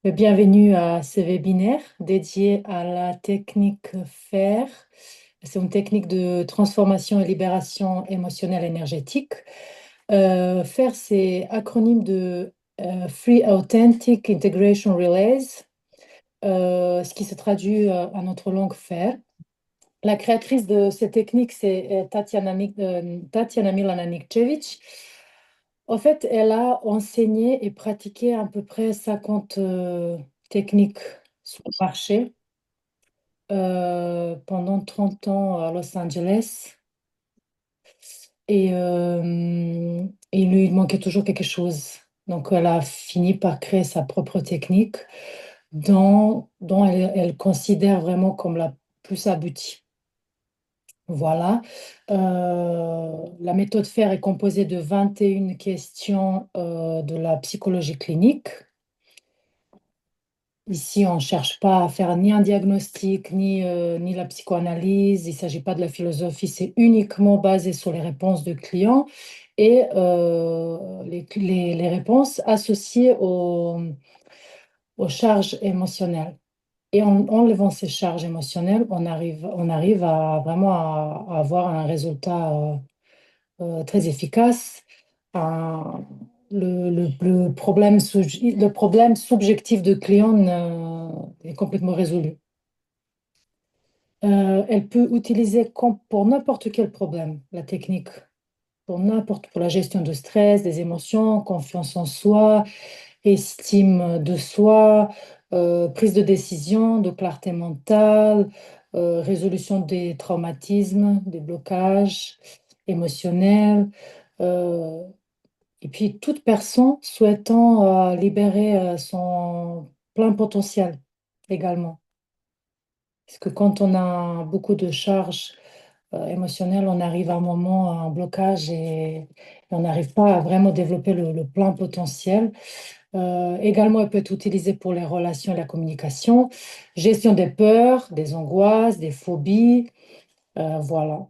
Bienvenue à ce webinaire dédié à la technique FAIR. C'est une technique de transformation et libération émotionnelle énergétique. FAIR, c'est acronyme de Free Authentic Integration Relays, ce qui se traduit en notre langue FAIR. La créatrice de cette technique, c'est Tatiana Milana-Nikčević. En fait, elle a enseigné et pratiqué à peu près 50 techniques sur le marché pendant 30 ans à Los Angeles. Et il lui manquait toujours quelque chose. Donc, elle a fini par créer sa propre technique dont elle considère vraiment comme la plus aboutie. Voilà. La méthode FAIR est composée de 21 questions de la psychologie clinique. Ici, on ne cherche pas à faire ni un diagnostic, ni la psychoanalyse. Il ne s'agit pas de la philosophie, c'est uniquement basé sur les réponses de clients et les réponses associées aux charges émotionnelles. Et en enlevant ces charges émotionnelles, on arrive à vraiment à avoir un résultat très efficace. Un- le problème subjectif de client est complètement résolu. Elle peut utiliser pour n'importe quel problème la technique, pour la gestion de stress, des émotions, confiance en soi, estime de soi, prise de décision, de clarté mentale, résolution des traumatismes, des blocages émotionnels. euh, et puis, toute personne souhaitant libérer son plein potentiel également. Parce que quand on a beaucoup de charges émotionnelles, on arrive à un moment, à un blocage et on n'arrive pas à vraiment développer le plein potentiel. Également, elle peut être utilisée pour les relations et la communication, gestion des peurs, des angoisses, des phobies. Voilà.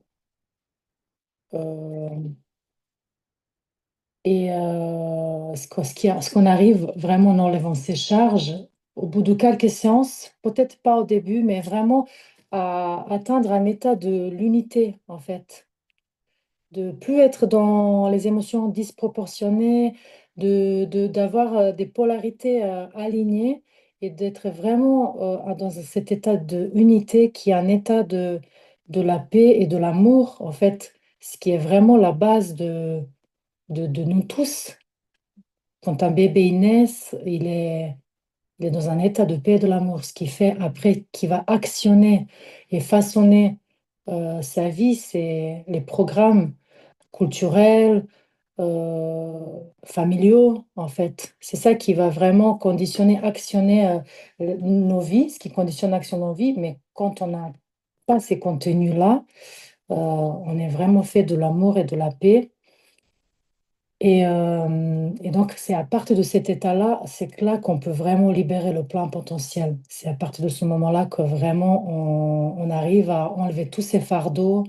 Euh, ce qu'on arrive vraiment en enlevant ces charges, au bout de quelques séances, peut-être pas au début, mais vraiment à atteindre un état de l'unité, en fait. De plus être dans les émotions disproportionnées, d'avoir des polarités alignées et d'être vraiment dans cet état de unité qui est un état de la paix et de l'amour, en fait, ce qui est vraiment la base de nous tous. Quand un bébé il naît, il est dans un état de paix et de l'amour, ce qui fait après qu'il va actionner et façonner sa vie, c'est les programmes culturels, familiaux, en fait. C'est ça qui va vraiment conditionner, actionner nos vies, ce qui conditionne l'action de nos vies. Mais quand on n'a pas ces contenus-là, on est vraiment fait de l'amour et de la paix. Et donc, c'est à partir de cet état-là, c'est que là qu'on peut vraiment libérer le plein potentiel. C'est à partir de ce moment-là que vraiment on arrive à enlever tous ces fardeaux,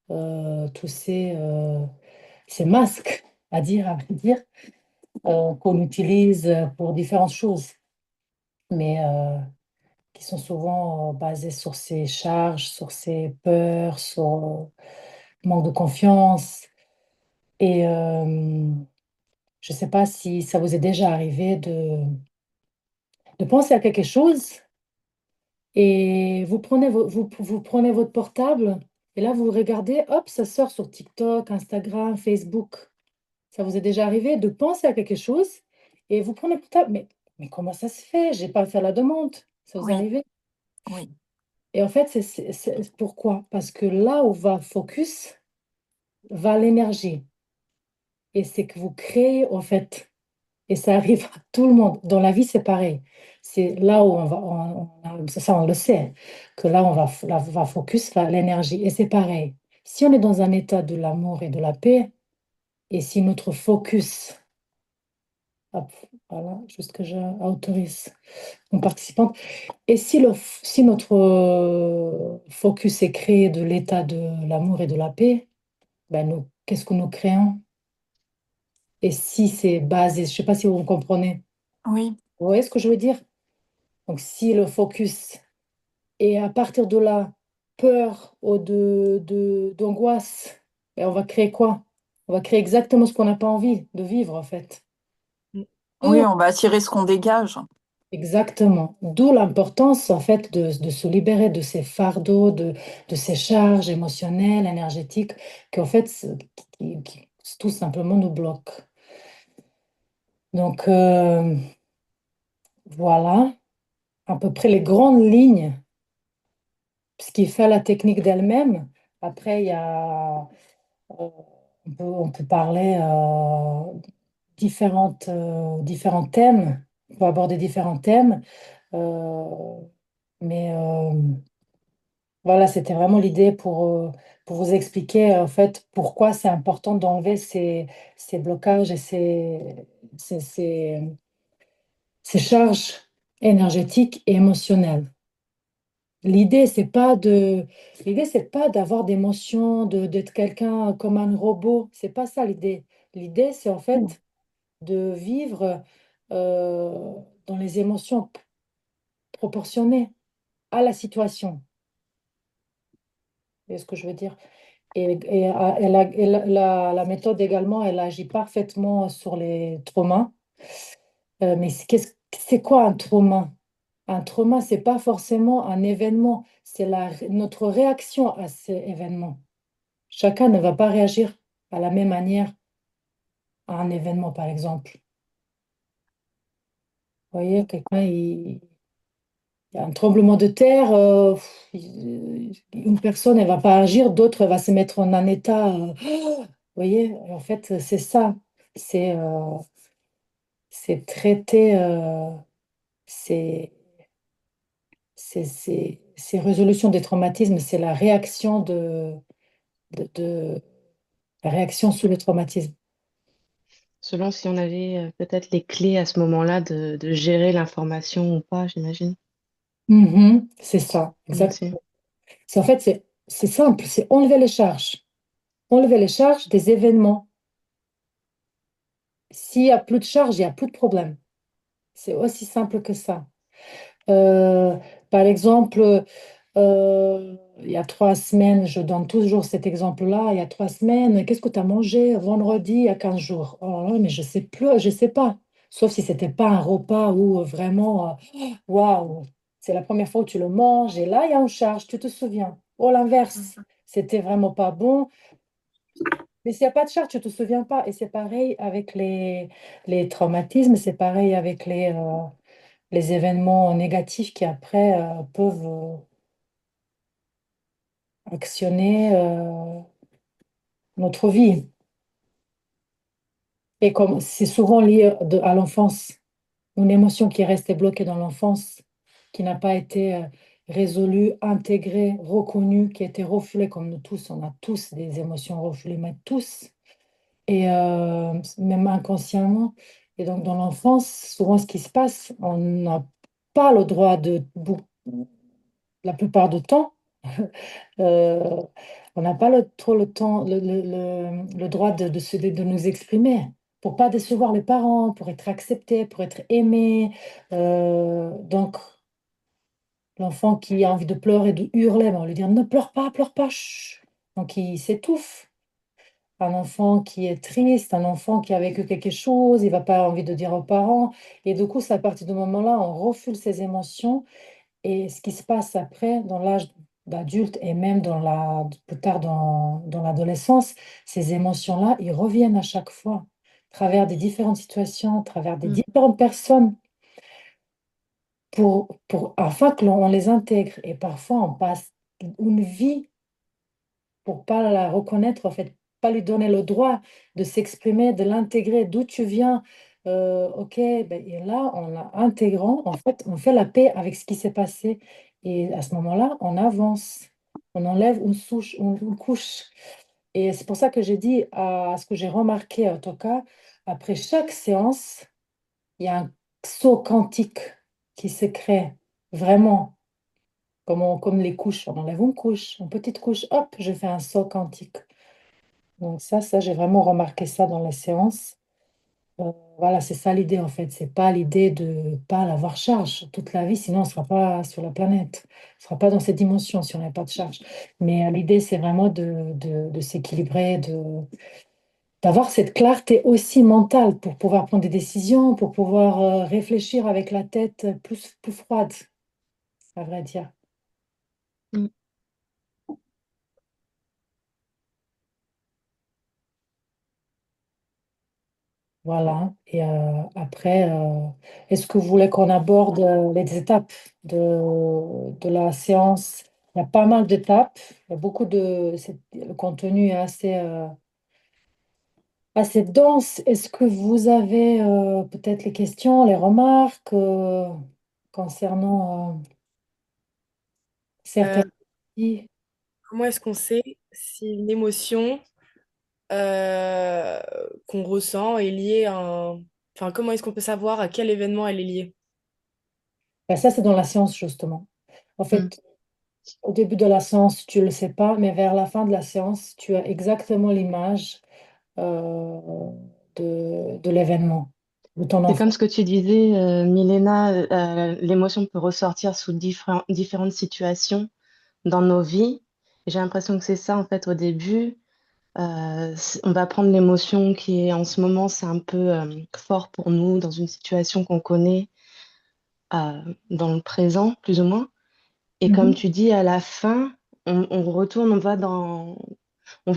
tous ces masques, à vrai dire, qu'on utilise pour différentes choses, mais qui sont souvent basés sur ces charges, sur ces peurs, sur manque de confiance. Et je ne sais pas si ça vous est déjà arrivé de penser à quelque chose et vous prenez votre portable et là vous regardez, hop, ça sort sur TikTok, Instagram, Facebook. Ça vous est déjà arrivé de penser à quelque chose et vous prenez le portable, mais comment ça se fait? J'ai pas fait la demande. Ça vous est Oui, arrivé? oui, Et en fait, pourquoi? Parce que là où va focus, va l'énergie. Et c'est que vous créez, en fait, et ça arrive à tout le monde. Dans la vie, c'est pareil. C'est là où ça on le sait, que là, va focus l'énergie. Et c'est pareil. Si on est dans un état de l'amour et de la paix, et si notre focus, hop, voilà, juste que j'autorise mon participant, et si notre focus est créé de l'état de l'amour et de la paix, ben qu'est-ce que nous créons? Et si c'est basé, je ne sais pas si vous me comprenez. oui, Vous voyez ce que je veux dire? Donc, si le focus est à partir de là, peur ou d'angoisse, ben, on va créer quoi? On va créer exactement ce qu'on n'a pas envie de vivre, en fait. Oui, on va attirer ce qu'on dégage. Exactement. D'où l'importance, en fait, de se libérer de ces fardeaux, de ces charges émotionnelles, énergétiques, qui, en fait, qui tout simplement nous bloquent. Donc, voilà, à peu près les grandes lignes, ce qui fait la technique d'elle-même. Après, il y a, on peut parler différents thèmes, on peut aborder différents thèmes, euh, mais voilà, c'était vraiment l'idée pour vous expliquer en fait pourquoi c'est important d'enlever ces blocages et ces, ces- ces charges énergétiques et émotionnelles. L'idée, c'est pas de, l'idée, c'est pas d'avoir d'émotions, d'être quelqu'un comme un robot. C'est pas ça l'idée. L'idée, c'est en fait de vivre euh, dans les émotions proportionnées à la situation. C'est ce que je veux dire. La méthode également, elle agit parfaitement sur les traumas. Mais c'est quoi un trauma? Un trauma, c'est pas forcément un événement, c'est notre réaction à ces événements. Chacun ne va pas réagir à la même manière à un événement, par exemple. Vous voyez, il y a un tremblement de terre, une personne, elle va pas agir, d'autres, elle va se mettre en un état. Vous voyez, en fait, c'est ça. C'est c'est traiter ces, ces résolutions des traumatismes, c'est la réaction de la réaction sous le traumatisme. Selon si on avait peut-être les clés à ce moment-là de gérer l'information ou pas, j'imagine. Mhm, c'est ça, Aussi. exactement. En fait, c'est simple, c'est enlever les charges. Enlever les charges des événements. S'il n'y a plus de charges, il n'y a plus de problème. C'est aussi simple que ça. Euh, Par exemple, il y a 3 semaines, je donne toujours cet exemple-là, il y a 3 semaines, qu'est-ce que tu as mangé vendredi il y a 15 jours? Oh là là, mais je sais plus, je sais pas. Sauf si c'était pas un repas où vraiment, waouh, c'est la première fois où tu le manges et là, il y a une charge, tu te souviens. Ou l'inverse, c'était vraiment pas bon. Mais s'il n'y a pas de charge, tu te souviens pas. Et c'est pareil avec les traumatismes, c'est pareil avec les événements négatifs qui après peuvent actionner notre vie. Et comme c'est souvent lié à l'enfance, une émotion qui est restée bloquée dans l'enfance, qui n'a pas été résolue, intégrée, reconnue, qui a été refoulée comme nous tous, on a tous des émotions refoulées, mais tous, et même inconsciemment. Et donc dans l'enfance, souvent ce qui se passe, on n'a pas le droit la plupart du temps, Euh, on n'a pas trop le temps, le droit de nous exprimer pour pas décevoir les parents, pour être accepté, pour être aimé. Donc, l'enfant qui a envie de pleurer, de hurler, ben, on va lui dire ne pleure pas, chut. Donc, il s'étouffe. Un enfant qui est triste, un enfant qui a vécu quelque chose, il va pas envie de dire aux parents. Et du coup, c'est à partir de ce moment-là, on refule ses émotions et ce qui se passe après, dans l'âge d'adulte et même plus tard dans l'adolescence, ces émotions-là, ils reviennent à chaque fois, à travers des différentes situations, à travers des Mm. différentes personnes, afin que l'on les intègre. Et parfois, on passe une vie pour pas la reconnaître, en fait, pas lui donner le droit de s'exprimer, de l'intégrer, d'où tu viens. Ok, ben, et là, en l'intégrant, en fait, on fait la paix avec ce qui s'est passé. Et à ce moment-là, on avance, on enlève une couche. Et c'est pour ça que j'ai dit, à ce que j'ai remarqué, en tout cas, après chaque séance, il y a un saut quantique qui se crée, vraiment, comme les couches. On enlève une couche, une petite couche, hop, je fais un saut quantique. Donc ça, j'ai vraiment remarqué ça dans les séances. Voilà, c'est ça l'idée en fait. C'est pas l'idée de pas l'avoir charge toute la vie, sinon on ne sera pas sur la planète. On ne sera pas dans cette dimension si on n'a pas de charge. Mais l'idée, c'est vraiment de s'équilibrer, d'avoir cette clarté aussi mentale pour pouvoir prendre des décisions, pour pouvoir réfléchir avec la tête plus froide, à vrai dire. Mm. Voilà. Et après, est-ce que vous voulez qu'on aborde les étapes de la séance? Il y a pas mal d'étapes. Il y a beaucoup le contenu est assez dense. Est-ce que vous avez peut-être les questions, les remarques concernant Euh, certaines parties? Comment est-ce qu'on sait si une émotion euh, qu'on ressent est liée à un... Enfin, comment est-ce qu'on peut savoir à quel événement elle est liée? Ben, ça, c'est dans la séance, justement. En Mm. fait, au début de la séance, tu ne le sais pas, mais vers la fin de la séance, tu as exactement l'image euh, de l'événement, de ton C'est enfant. comme ce que tu disais, Milena, l'émotion peut ressortir sous différentes situations dans nos vies. Et j'ai l'impression que c'est ça, en fait, au début. On va prendre l'émotion qui est en ce moment, c'est un peu fort pour nous dans une situation qu'on connaît dans le présent, plus ou moins. Et comme Mhm. tu dis, à la fin, on retourne, on va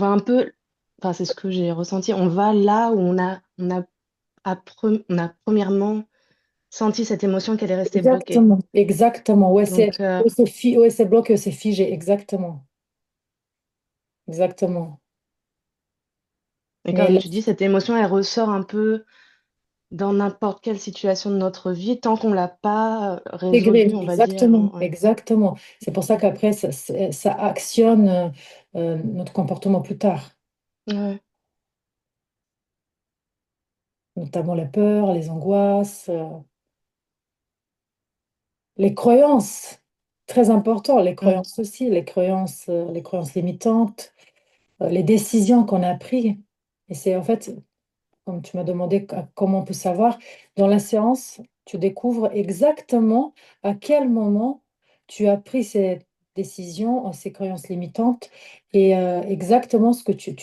un peu, enfin, c'est ce que j'ai ressenti, on va là où on a premièrement senti cette émotion qu'elle est restée bloquée. Exactement, exactement. Donc, Ouais, c'est bloqué, c'est figé, exactement, exactement. et Mais comme là, tu dis, cette émotion, elle ressort un peu dans n'importe quelle situation de notre vie, tant qu'on l'a pas intégré, résolue, on va dire. exactement, Ouais. exactement. C'est pour ça qu'après, ça actionne notre comportement plus tard, Ouais. notamment les peurs, les angoisses, les croyances. Très important, les Mm. croyances aussi, les croyances limitantes, les décisions qu'on a prises. Et c'est en fait, comme tu m'as demandé comment on peut savoir, dans la séance, tu découvres exactement à quel moment tu as pris ces décisions, ces croyances limitantes, et exactement ce que tu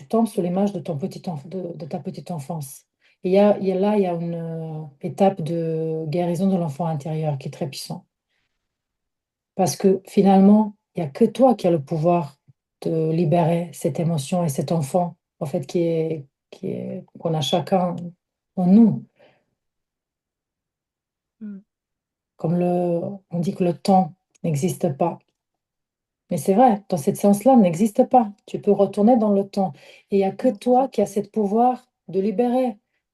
tombes sur l'image de de ta petite enfance. Et là, il y a une étape de guérison de l'enfant intérieur qui est très puissant. Parce que finalement, il n'y a que toi qui as le pouvoir de libérer cette émotion et cet enfant, en fait, qu'on a chacun en nous. Mm. On dit que le temps n'existe pas. Mais c'est vrai, dans cette séance-là, il n'existe pas. Tu peux retourner dans le temps. Et il n'y a que toi qui as ce pouvoir de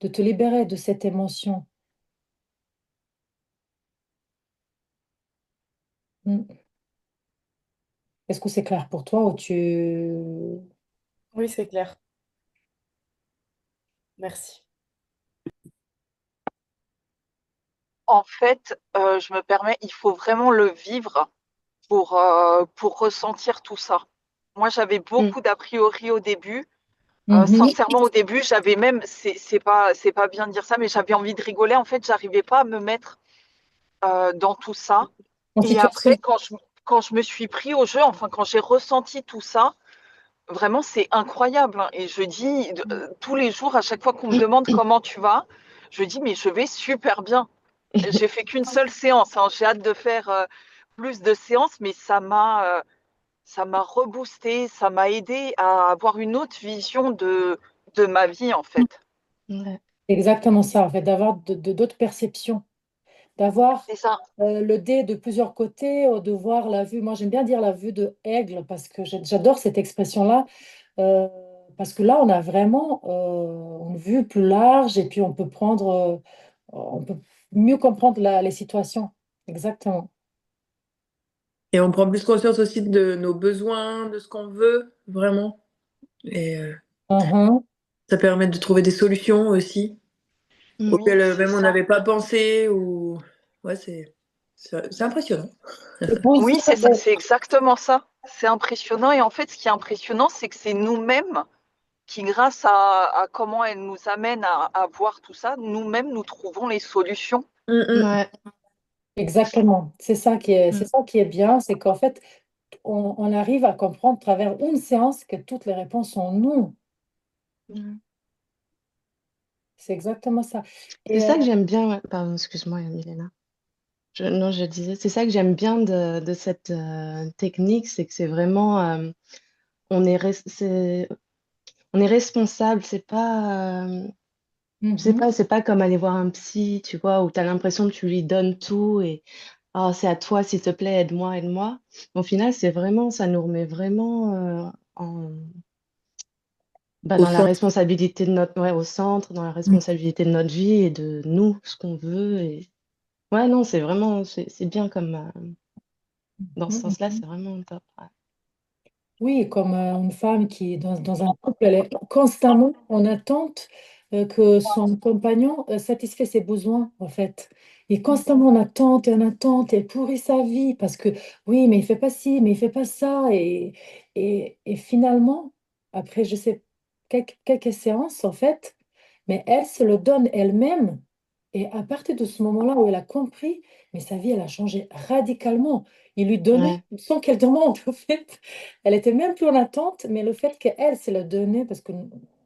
te libérer de cette émotion. Mm. Est-ce que c'est clair pour toi ou tu... Oui, c'est clair. Merci. En fait, je me permets, il faut vraiment le vivre pour ressentir tout ça. Moi, j'avais Mm. beaucoup d'a priori au début. Mhm. Sincèrement, au début, j'avais même, c'est pas bien de dire ça, mais j'avais envie de rigoler. En fait, j'arrivais pas à me mettre dans tout ça. En Et après, situation. quand je me suis pris au jeu, enfin, quand j'ai ressenti tout ça, vraiment, c'est incroyable, hein. Et je dis, tous les jours, à chaque fois qu'on me demande comment tu vas, je dis, mais je vais super bien. J'ai fait qu'une seule séance, hein. J'ai hâte de faire plus de séances, mais ça m'a reboosté, ça m'a aidé à avoir une autre vision de ma vie, en fait. Ouais. Exactement ça, en fait, d'avoir d'autres perceptions, d'avoir C'est ça. le dé de plusieurs côtés, de voir la vue. Moi, j'aime bien dire la vue de aigle parce que j'adore cette expression-là, euh, parce que là, on a vraiment une vue plus large et puis on peut mieux comprendre les situations. Exactement. Et on prend plus conscience aussi de nos besoins, de ce qu'on veut, vraiment. Et Mhm. ça permet de trouver des solutions aussi, Mm. Oui, auxquelles c'est même on ça. n'avait pas pensé. Ou... Ouais, c'est impressionnant. Et pour une Oui, fois, c'est ça, c'est exactement ça. C'est impressionnant. Et en fait, ce qui est impressionnant, c'est que c'est nous-mêmes. qui grâce à comment elle nous amène à voir tout ça, nous-mêmes, nous trouvons les solutions. Ouais. Exactement. C'est Mm. ça qui est bien, c'est qu'en fait, on arrive à comprendre à travers une séance que toutes les réponses sont nous. Mm. C'est exactement ça. C'est Et ça que j'aime bien. Ouais. Pardon, excuse-moi, Milena. Non, je disais, c'est ça que j'aime bien de cette technique, c'est que c'est vraiment, on est, on est responsable. Je sais mhm. pas, c'est pas comme aller voir un psy, tu vois, où tu as l'impression que tu lui donnes tout et ah, c'est à toi, s'il te plaît, aide-moi, aide-moi. Au final, c'est vraiment, ça nous remet vraiment Au dans la centre. responsabilité de notre, ouais, au centre, dans la responsabilité de notre vie et de nous, ce qu'on veut. Et ouais, non, c'est vraiment, c'est bien comme dans ce Mhm. sens-là, c'est vraiment top. Ouais. Oui, comme une femme qui, dans un couple, elle est constamment en attente que son compagnon satisfait ses besoins, en fait. Il est constamment en attente, et pourrit sa vie parce que, oui, mais il fait pas ci, mais il fait pas ça. Et finalement, après, je sais, quelques séances, en fait, mais elle se le donne elle-même. Et à partir de ce moment-là où elle a compris, mais sa vie, elle a changé radicalement. Il lui donnait Ouais. sans qu'elle demande, en fait. Elle était même plus en attente, mais le fait qu'elle se le donnait, parce que,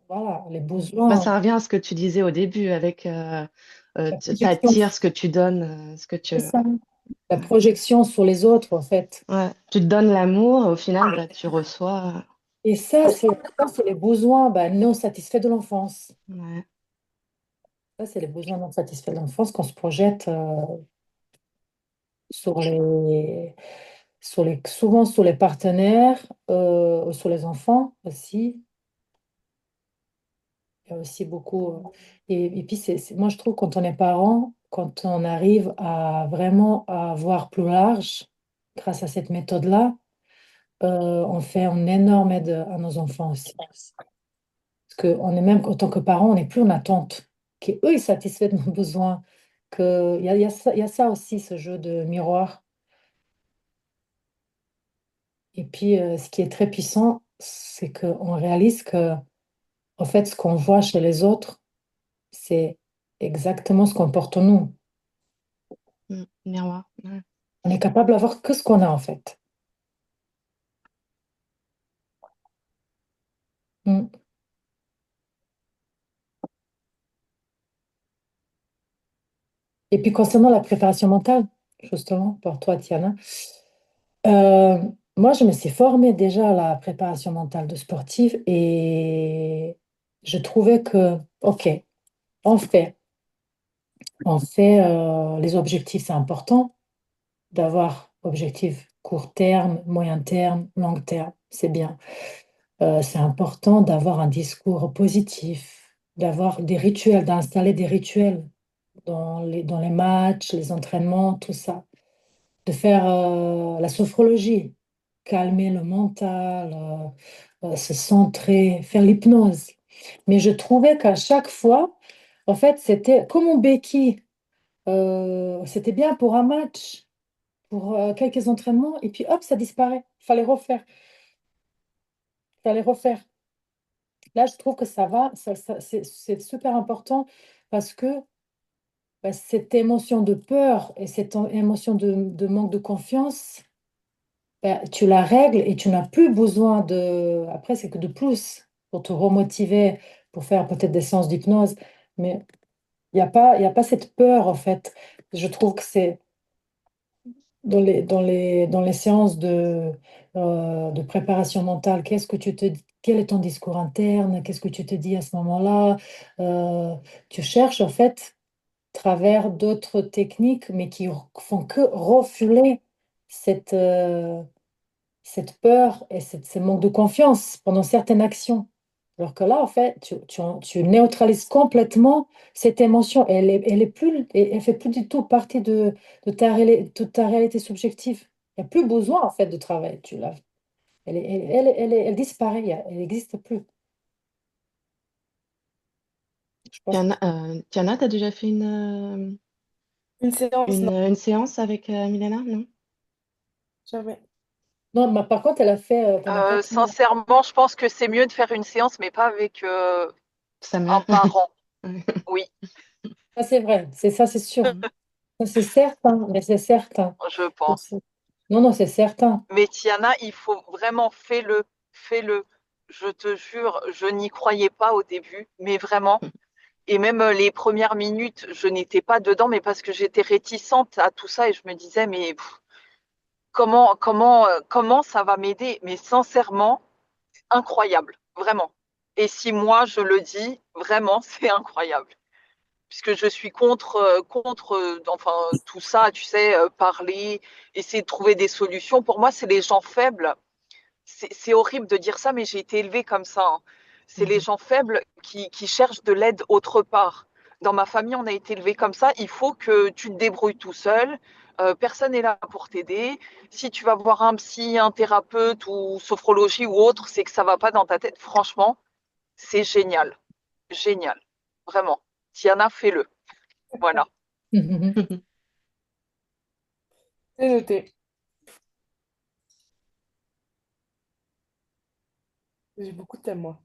voilà, les Bah, besoins, ça revient à ce que tu disais au début avec la projection, t'attires ce que tu donnes, ce que tu. c'est ça, la Ouais. projection sur les autres, en fait. Ouais. Tu te donnes l'amour, au final, bah, tu reçois. Et ça, c'est les besoins non satisfaits de l'enfance. Ouais. Ça, c'est les besoins non satisfaits de l'enfance qu'on se projette sur souvent sur les partenaires, sur les enfants aussi. Il y a aussi beaucoup. Et puis, moi, je trouve quand on est parent, quand on arrive à vraiment à voir plus large, grâce à cette méthode-là, on fait une énorme aide à nos enfants aussi. Parce qu'on est même, en tant que parent, on n'est plus en attente qu'eux, ils satisfassent nos besoins. Il y a ça aussi, ce jeu de miroir. Et puis, ce qui est très puissant, c'est qu'on réalise que, en fait, ce qu'on voit chez les autres, c'est exactement ce qu'on porte en nous. Miroir. Ouais. On est capable d'avoir que ce qu'on a, en fait. Mm. Et puis, concernant la préparation mentale, justement, pour toi, Tiana, euh, moi, je me suis formée déjà à la préparation mentale de sportive et je trouvais que, OK, on fait, les objectifs, c'est important d'avoir objectifs court terme, moyen terme, long terme, c'est bien. C'est important d'avoir un discours positif, d'avoir des rituels, d'installer des rituels dans les matchs, les entraînements, tout ça. De faire la sophrologie, calmer le mental, se centrer, faire l'hypnose. Mais je trouvais qu'à chaque fois, en fait, c'était comme un béquille. C'était bien pour un match, pour quelques entraînements, et puis hop, ça disparaît. Fallait refaire. Là, je trouve que ça va, c'est super important parce que cette émotion de peur et cette émotion de manque de confiance, tu la règles et tu n'as plus besoin de... Après, c'est que de plus pour te remotiver, pour faire peut-être des séances d'hypnose, mais il y a pas cette peur, en fait. Je trouve que c'est dans les séances de préparation mentale, qu'est-ce que tu te dis? Quel est ton discours interne? Qu'est-ce que tu te dis à ce moment-là? Euh, Tu cherches, en fait, travers d'autres techniques, mais qui font que refouler cette, cette peur et ce manque de confiance pendant certaines actions. Alors que là, en fait, tu neutralises complètement cette émotion. Elle est plus, elle fait plus du tout partie de ta réalité subjective. Il n'y a plus besoin, en fait, de travail. Elle disparaît, elle n'existe plus. Je pense que Tiana, t'as déjà fait Une séance, non, une séance avec Milena, non? jamais. Non, mais par contre, elle a fait pendant 4 mois. Sincèrement, je pense que c'est mieux de faire une séance, mais pas avec sa un mère. parent. Oui, Ça, c'est vrai. C'est ça, c'est sûr. Ça, c'est certain. Mais c'est certain. je pense. Non, non, c'est certain. Mais Tiana, il faut vraiment fais-le, fais-le. Je te jure, je n'y croyais pas au début, mais vraiment. Et même les premières minutes, je n'étais pas dedans, mais parce que j'étais réticente à tout ça et je me disais, mais comment ça va m'aider? Mais sincèrement, incroyable, vraiment. Et si moi je le dis, vraiment, c'est incroyable. Puisque je suis contre enfin, tout ça, tu sais, parler, essayer de trouver des solutions. Pour moi, c'est les gens faibles. C'est horrible de dire ça, mais j'ai été élevée comme ça, hein. C'est les Mhm. gens faibles qui cherchent de l'aide autre part. Dans ma famille, on a été élevés comme ça. Il faut que tu te débrouilles tout seul. Personne n'est là pour t'aider. Si tu vas voir un psy, un thérapeute ou sophrologie ou autre, c'est que ça va pas dans ta tête. Franchement, c'est génial. Génial. Vraiment. Tiana, fais-le. Voilà. C'est noté. J'ai beaucoup de thèmes, moi.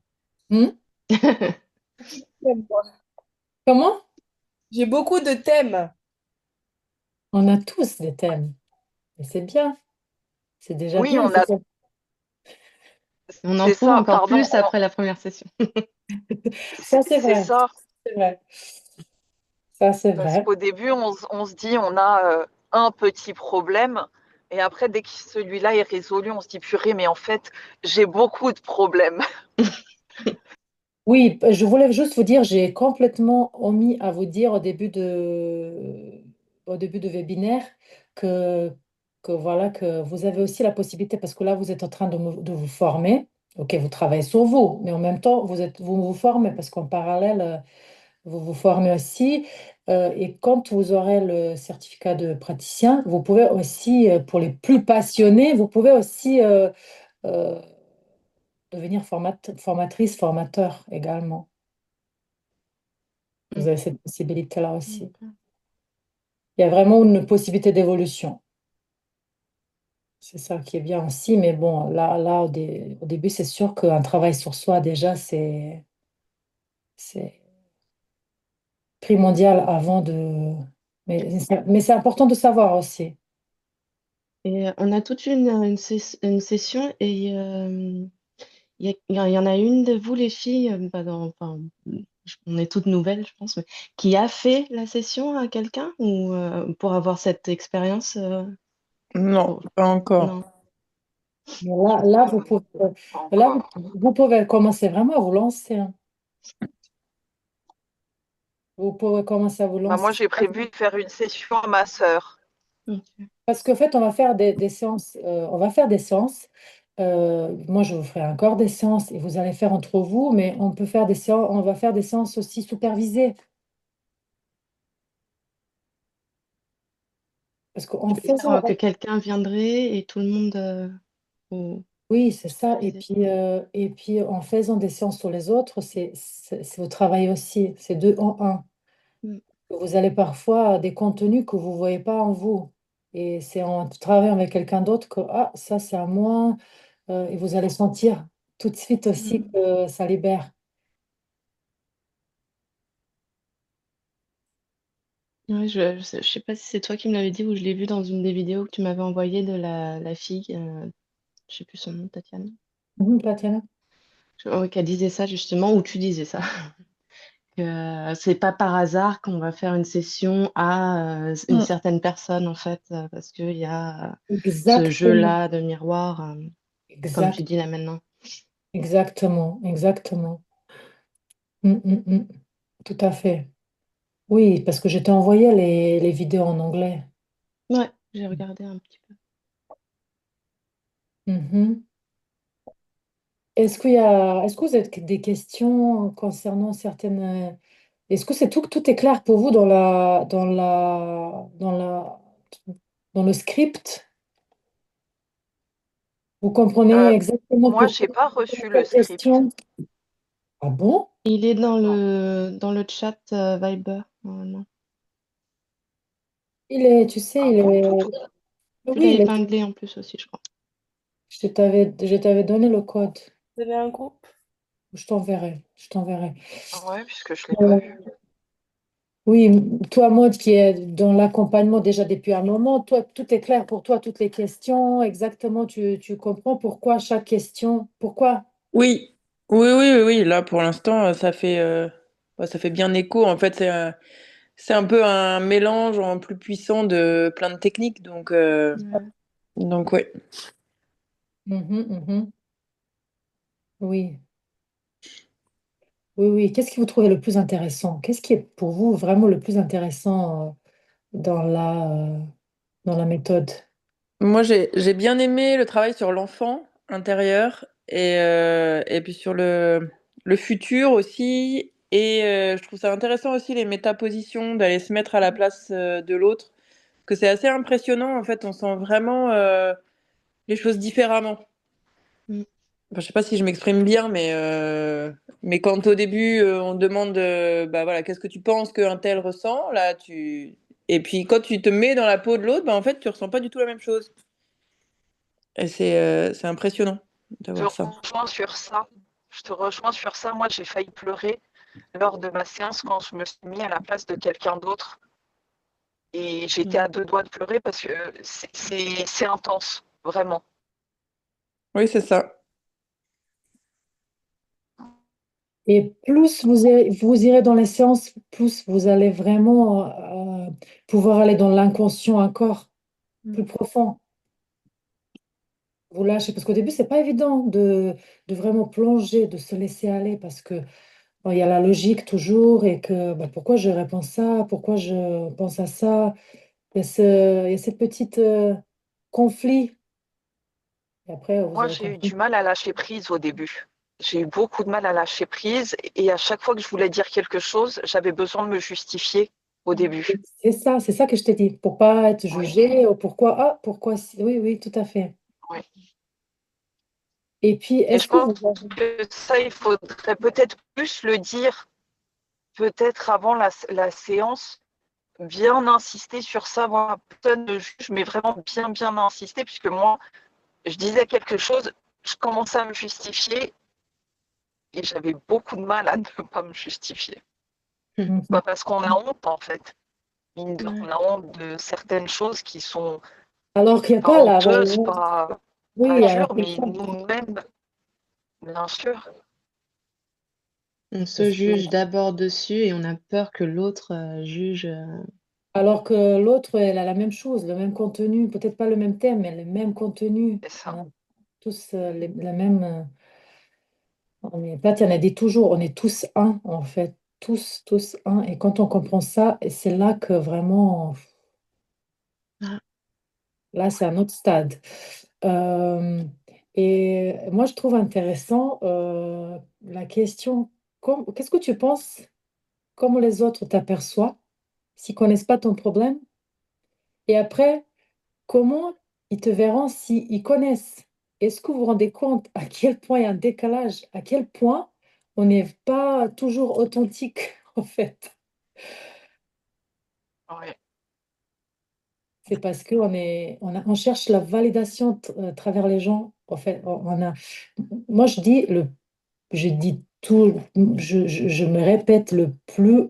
Hmm. Thèmes, moi. Comment? J'ai beaucoup de thèmes. On a tous des thèmes. Et c'est bien. C'est déjà Oui, bien. on a, On en c'est trouve ça, encore pardon. plus après la première session. Ça, c'est C'est vrai. ça. C'est vrai. Ça, c'est Parce vrai. qu'au début, on se dit, on a un petit problème. Et après, dès que celui-là est résolu, on se dit, purée, mais en fait, j'ai beaucoup de problèmes. Oui, je voulais juste vous dire, j'ai complètement omis à vous dire au début de webinaire que, que voilà, que vous avez aussi la possibilité, parce que là, vous êtes en train de vous former. Ok, vous travaillez sur vous, mais en même temps, vous vous formez parce qu'en parallèle, vous vous formez aussi. Et quand vous aurez le certificat de praticien, vous pouvez aussi, pour les plus passionnés, vous pouvez aussi euh, devenir formatrice, formateur également. Vous avez cette possibilité-là aussi. D'accord. Il y a vraiment une possibilité d'évolution. C'est ça qui est bien aussi. Mais bon, là au début, c'est sûr qu'un travail sur soi, déjà, c'est primordial avant de... Mais c'est important de savoir aussi. Et on a toute une session et il y en a une de vous, les filles, enfin, on est toutes nouvelles, je pense, mais qui a fait la session à quelqu'un ou pour avoir cette expérience Non, pour- pas encore. Non. Mais Je- Pas là, encore. vous pouvez commencer vraiment à vous lancer, hein. Vous pouvez commencer à vous Bah, moi, lancer. j'ai prévu de faire une session à ma sœur. Ok. Parce qu'en fait, on va faire des séances. On va faire des séances. Moi, je vous ferai encore des séances et vous allez faire entre vous, mais on peut faire des séances, on va faire des séances aussi supervisées. Parce qu'en faisant, C'est-à-dire que quelqu'un viendrait et tout le monde au oui, c'est ça. supervisé. Et puis en faisant des séances sur les autres, c'est au travail aussi. C'est deux en un. Mm. Vous allez parfois des contenus que vous ne voyez pas en vous. Et c'est en travaillant avec quelqu'un d'autre que, ah, ça, c'est à moi. Et vous allez sentir tout de suite aussi Mm. que ça libère. Ouais, je sais pas si c'est toi qui me l'avais dit ou je l'ai vu dans une des vidéos que tu m'avais envoyées de la fille, je sais plus son nom, Tatiana, Tatiana? ouais, qui disait ça justement, ou tu disais ça, que c'est pas par hasard qu'on va faire une session à une Mm. certaine personne en fait, parce qu'il y a ce Exactement, jeu-là de miroir, comme tu exact, dis là maintenant. exactement, exactement. Mm. Tout à fait. Oui, parce que je t'ai envoyé les vidéos en anglais. Ouais, j'ai regardé un petit peu. Mhm. Est-ce que vous avez des questions concernant certaines... Est-ce que c'est tout est clair pour vous dans le script? Vous comprenez Euh, exactement Moi, pourquoi j'ai pas il y a reçu le cette script. question? Ah bon? Il est Non. dans le chat Viber, normalement. Tu sais, Ah il bon, est... tout. Tu Oui, l'as il est... épinglé en plus aussi, je crois. Je t'avais donné le code. Vous avez un groupe? Je t'enverrai. Je t'enverrai. Ouais, puisque je l'ai pas Euh, vu. oui, toi, Maud, qui est dans l'accompagnement déjà depuis un moment, toi, tout est clair pour toi, toutes les questions, exactement, tu comprends pourquoi chaque question, pourquoi. Oui, oui, oui, oui, oui. Là, pour l'instant, ça fait bien écho. En fait, c'est un peu un mélange en plus puissant de plein de techniques. Ouais. Donc ouais. Mhm, mhm. Oui, oui, oui. Qu'est-ce que vous trouvez le plus intéressant? Qu'est-ce qui est pour vous vraiment le plus intéressant dans la méthode? Moi, j'ai bien aimé le travail sur l'enfant intérieur et puis sur le futur aussi. Et je trouve ça intéressant aussi les métapositions, d'aller se mettre à la place de l'autre. Que c'est assez impressionnant, en fait, on sent vraiment les choses différemment. Mm. Enfin, je sais pas si je m'exprime bien, mais quand au début on demande bah voilà, qu'est-ce que tu penses qu'un tel ressent, là tu et puis quand tu te mets dans la peau de l'autre, bah en fait tu ressens pas du tout la même chose. Et c'est impressionnant Je d'avoir te ça. rejoins sur ça. Je te rejoins sur ça. Moi, j'ai failli pleurer lors de ma séance quand je me suis mis à la place de quelqu'un d'autre. Et j'étais Mm. à deux doigts de pleurer parce que c'est intense, vraiment. Oui, c'est ça. Et plus vous irez dans les séances, plus vous allez vraiment pouvoir aller dans l'inconscient encore Mm. plus profond. Vous lâchez, parce qu'au début, c'est pas évident de vraiment plonger, de se laisser aller, parce que bon, il y a la logique toujours, et que bah, pourquoi je réponds ça, pourquoi je pense à ça. Il y a ces petits conflits. Et après, vous Moi, avez j'ai eu compris. du mal à lâcher prise au début. J'ai eu beaucoup de mal à lâcher prise et à chaque fois que je voulais dire quelque chose, j'avais besoin de me justifier au Mm. début. C'est ça que je t'ai dit, pour pas être Oui, jugé, ou pourquoi, oui, oui, tout à fait. oui. Et puis, Et est-ce je que pense vous avez... que ça, il faudrait peut-être plus le dire, peut-être avant la séance, bien insister sur ça. Voilà, personne ne juge, mais vraiment bien, bien insister, puisque moi, je disais quelque chose, je commençais à me justifier et j'avais beaucoup de mal à ne pas me justifier. Mhm. Pas parce qu'on a honte, en fait. Mine de rien, on Ouais. a honte de certaines choses qui sont Alors qu'il n'y a pas pas là, honteuses, bon, pas oui, alors dures, qu'il y a mais pas. nous-mêmes, bien sûr. On se Parce que, juge d'abord dessus et on a peur que l'autre juge. alors que l'autre, elle a la même chose, le même contenu, peut-être pas le même thème, mais le même contenu. C'est On ça. a tous la même. On est pas, il y en a dit toujours, on est tous un, en fait. Tous, tous un. Et quand on comprend ça, c'est là que vraiment, Ah, là, c'est un autre stade. Euh, et moi, je trouve intéressant la question, qu'est-ce que tu penses, comment les autres t'aperçoivent, s'ils connaissent pas ton problème? Et après, comment ils te verront s'ils connaissent? Est-ce que vous vous rendez compte à quel point il y a un décalage, à quel point on n'est pas toujours authentique, en fait? Ouais. C'est parce qu'on cherche la validation à travers les gens. En fait, moi, je dis tout, je me répète le plus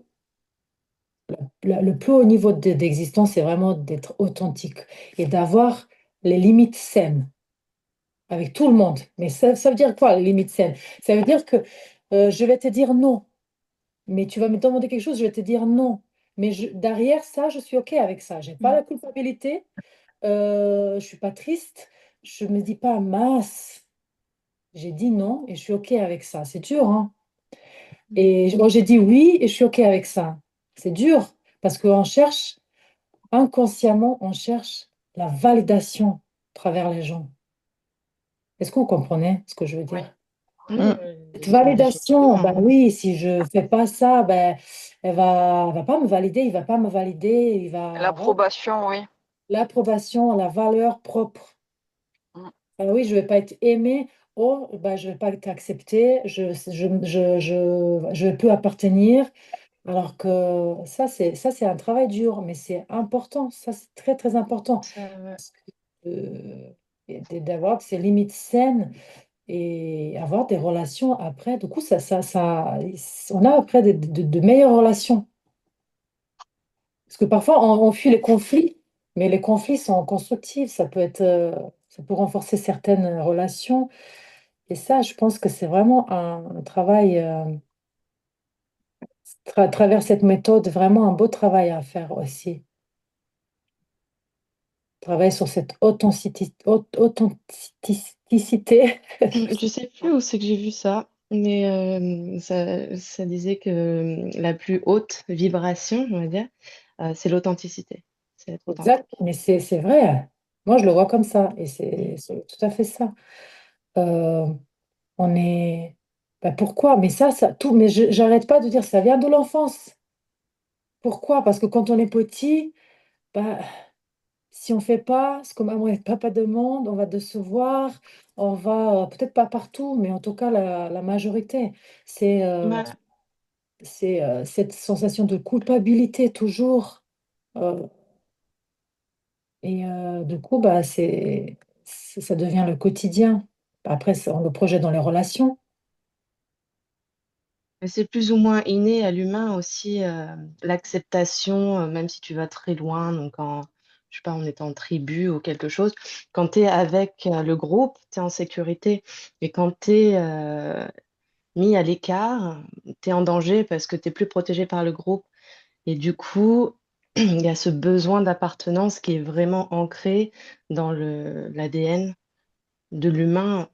haut niveau d'existence, c'est vraiment d'être authentique et d'avoir les limites saines avec tout le monde. Mais ça veut dire quoi, les limites saines? Ça veut dire que je vais te dire non, mais tu vas me demander quelque chose, je vais te dire non. Mais derrière ça, je suis OK avec ça. J'ai pas mm. la culpabilité, je suis pas triste, je me dis pas mince. J'ai dit non et je suis OK avec ça. C'est dur, hein? Mm. Et moi, j'ai dit oui et je suis OK avec ça. C'est dur parce qu'on cherche, inconsciemment, on cherche la validation à travers les gens. Est-ce que vous comprenez ce que je veux Oui. dire? Oui, Mm. Cette validation, définitivement. ben oui, si je fais pas ça, ben elle va pas me valider, il va pas me valider, il va, voilà. L'approbation, oui. L'approbation, la valeur propre. Mm. Ah oui, je vais pas être aimée. Oh, ben, je vais pas être acceptée. Je peux appartenir. Alors que ça c'est un travail dur, mais c'est important. Ça, c'est très, très important. Ça, ouais. Euh, et d'avoir ces limites saines et avoir des relations après. Du coup, on a après de meilleures relations. Parce que parfois, on fuit les conflits, mais les conflits sont constructifs. Ça peut renforcer certaines relations. Et ça, je pense que c'est vraiment un travail, à travers cette méthode, vraiment un beau travail à faire aussi. Travailler sur cette authenticité. Je sais plus où c'est que j'ai vu ça, mais ça disait que la plus haute vibration, on va dire, c'est l'authenticité. C'est être authentique. Exact, mais c'est vrai. Moi, je le vois comme ça, et Mm. c'est tout à fait ça. Euh, on est. Bah, pourquoi? Mais ça, tout. Mais j'arrête pas de dire ça vient de l'enfance. Pourquoi? Parce que quand on est petit, bah, si on fait pas ce que maman et papa demandent, on va décevoir, on va peut-être pas partout, mais en tout cas la majorité. C'est Bah, cette sensation de culpabilité toujours. Euh, du coup, bah, ça devient le quotidien. Après, on le projette dans les relations. c'est plus ou moins inné à l'humain aussi, l'acceptation, même si tu vas très loin, donc je sais pas, on est en tribu ou quelque chose, quand tu es avec le groupe, tu es en sécurité, et quand tu es mis à l'écart, tu es en danger parce que tu es plus protégé par le groupe. Et du coup, il y a ce besoin d'appartenance qui est vraiment ancré dans l'ADN de l'humain,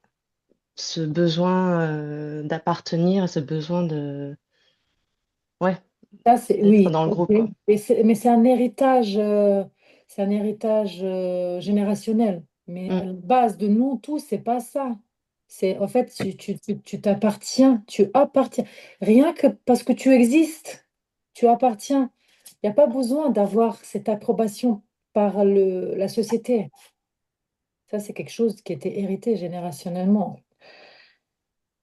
ce besoin d'appartenir, ce besoin ouais, Ça, c'est, d'être oui, dans le ok. groupe, quoi. Mais c'est un héritage générationnel. Mais Mm. à la base de nous tous, c'est pas ça. C'est, en fait, tu t'appartiens, tu appartiens. Rien que parce que tu existes, tu appartiens. Il n'y a pas besoin d'avoir cette approbation par la société. Ça, c'est quelque chose qui était hérité générationnellement.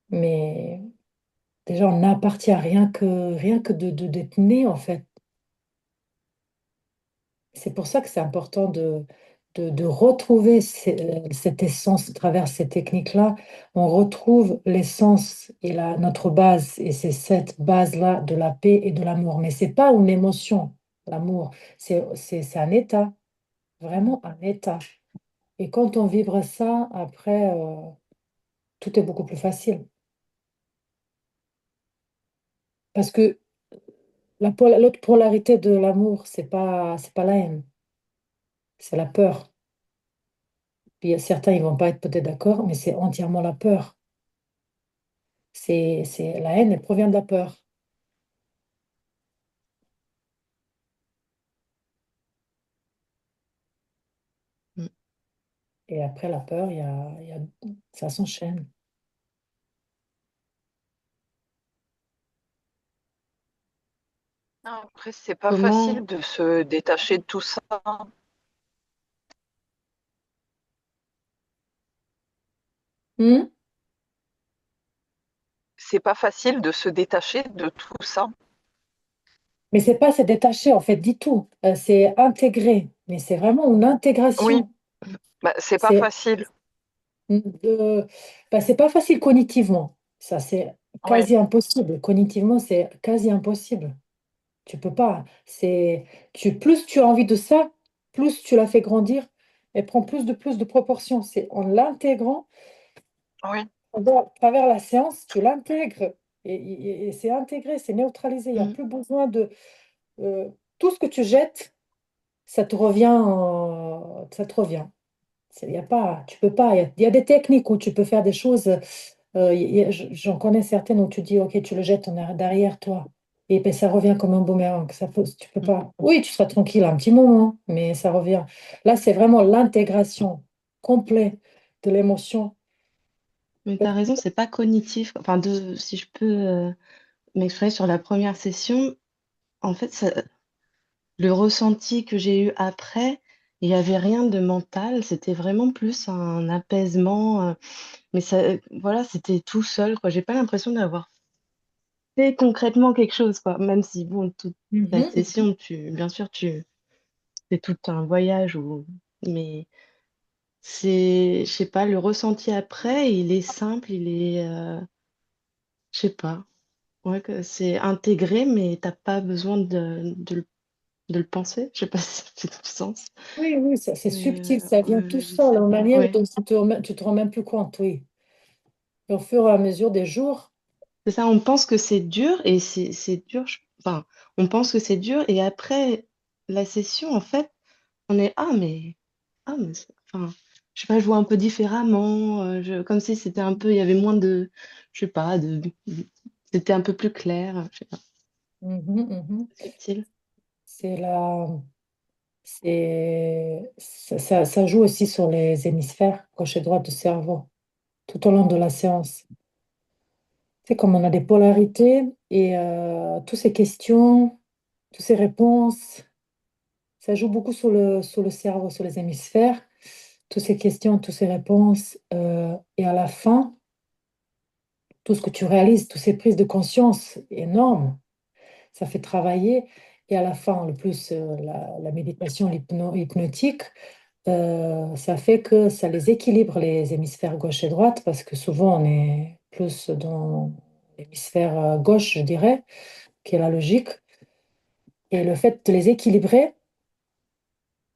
Mais déjà, on n'appartient à rien que d'être né, en fait. C'est pour ça que c'est important de retrouver cette essence à travers ces techniques-là. On retrouve l'essence et notre base, et c'est cette base-là de la paix et de l'amour. Mais c'est pas une émotion, l'amour. C'est un état, vraiment un état. Et quand on vibre ça, après, tout est beaucoup plus facile. Parce que l'autre polarité de l'amour, c'est pas la haine, c'est la peur. Puis certains, ils vont pas être peut-être d'accord, mais c'est entièrement la peur. La haine, elle provient de la peur. Mm. Et après la peur, ça s'enchaîne. Après, c'est pas Comment, facile de se détacher de tout ça. Hmm. C'est pas facile de se détacher de tout ça. Mais c'est pas se détacher, en fait, du tout. C'est intégrer. Mais c'est vraiment une Oui, intégration. bah, c'est pas C'est facile. de- c'est pas facile cognitivement. Ça, c'est Ouais, quasi impossible. Cognitivement, c'est quasi impossible. Tu peux pas. Plus tu as envie de ça, plus tu la fais grandir et prend plus de proportions. C'est en l'intégrant, oui, à travers la séance, tu l'intègres et c'est intégré, c'est neutralisé. Il n'y a mm, plus besoin de tout ce que tu jettes, ça te revient, ça te revient. Il y a pas, tu peux pas. Il y a des techniques où tu peux faire des choses. J'en connais certaines où tu dis, ok, tu le jettes en arrière derrière toi. Et ben, ça revient comme un boomerang. Tu peux mm. pas. Oui, tu seras tranquille un petit moment, mais ça revient. Là, c'est vraiment l'intégration complète de l'émotion. Mais tu as raison, c'est pas cognitif. Enfin, si je peux m'exprimer sur la première session, en fait, le ressenti que j'ai eu après, il n'y avait rien de mental, c'était vraiment plus un apaisement. Mais ça, voilà, c'était tout seul, quoi. J'ai pas l'impression d'avoir fait concrètement quelque chose, quoi. Même si, bon, toute la Mhm. session, bien sûr, c'est tout un voyage, mais je sais pas, le ressenti après, il est simple, je sais pas, ouais, que c'est intégré, mais t'as pas besoin de le penser. Je sais pas si ça fait du sens. Oui, oui, c'est Mais subtil, ça vient tout ouais, je seul, sais en pas. manière Ouais. dont tu te rends même plus compte, oui. Et au fur et à mesure des jours, C'est ça, on pense que c'est dur et c'est dur. Enfin, on pense que c'est dur et après la session, en fait, on est enfin, je sais pas, je vois un peu différemment, comme si c'était un peu, il y avait moins de, je sais pas, c'était un peu plus clair, je sais pas, mhm, mhm. subtil. C'est ça joue aussi sur les hémisphères gauche et droite du cerveau tout au long de la séance. C'est comme on a des polarités et toutes ces questions, toutes ces réponses, ça joue beaucoup sur le cerveau, sur les hémisphères. Toutes ces questions, toutes ces réponses. Et à la fin, tout ce que tu réalises, toutes ces prises de conscience énormes, ça fait travailler. Et à la fin, le plus la méditation hypnotique, ça fait que ça les équilibre, les hémisphères gauche et droite, parce que souvent on est plus dans l'hémisphère gauche, je dirais, qui est la logique. Et le fait de les équilibrer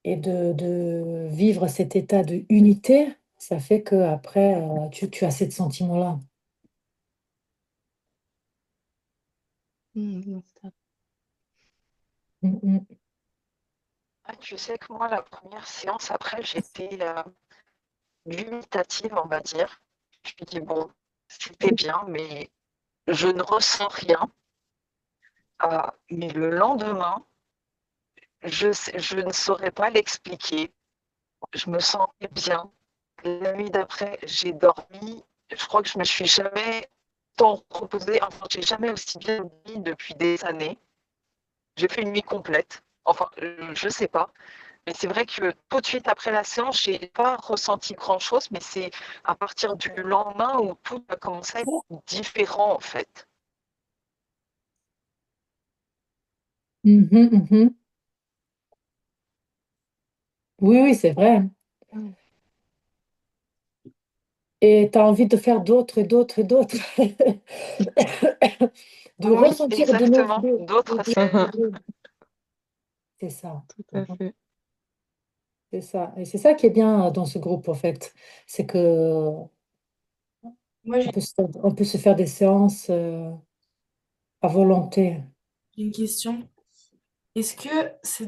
et de vivre cet état de unité, ça fait que après tu as ce sentiment-là. Non, stop. Mm, mm. Ah, tu sais que moi, la première séance, après, j'étais dubitative, on va dire. Je me dis, bon, c'était bien, mais je ne ressens rien. Mais le lendemain, je ne saurais pas l'expliquer. Je me sentais bien. La nuit d'après, j'ai dormi. Je crois que je me suis jamais tant reposée. Enfin, j'ai jamais aussi bien dormi depuis des années. J'ai fait une nuit complète. Enfin, je sais pas. Mais c'est vrai que tout de suite après la séance, j'ai pas ressenti grand-chose, mais c'est à partir du lendemain où tout a commencé à être différent en fait. Mhm, mhm. Oui, oui, c'est vrai. Ouais. Et tu as envie de faire d'autres et d'autres et d'autres. De Oui, ressentir de nouveau. exactement. D'autres, C'est ça. Tout à fait. C'est ça. Et c'est ça qui est bien dans ce groupe, en fait. C'est que Moi, j'ai on peut se faire des séances à volonté. une question. Est-ce que c'est